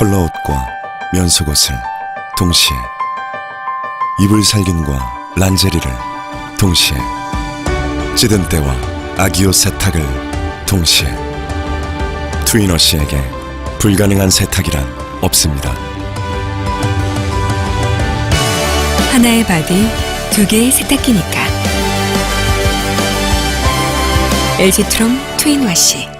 컬러옷과 면속옷을 동시에, 이불 살균과 란제리를 동시에, 찌든 때와 아기옷 세탁을 동시에. 트위너씨에게 불가능한 세탁이란 없습니다. 하나의 바디, 두 개의 세탁기니까. LG트럼 트윈워시.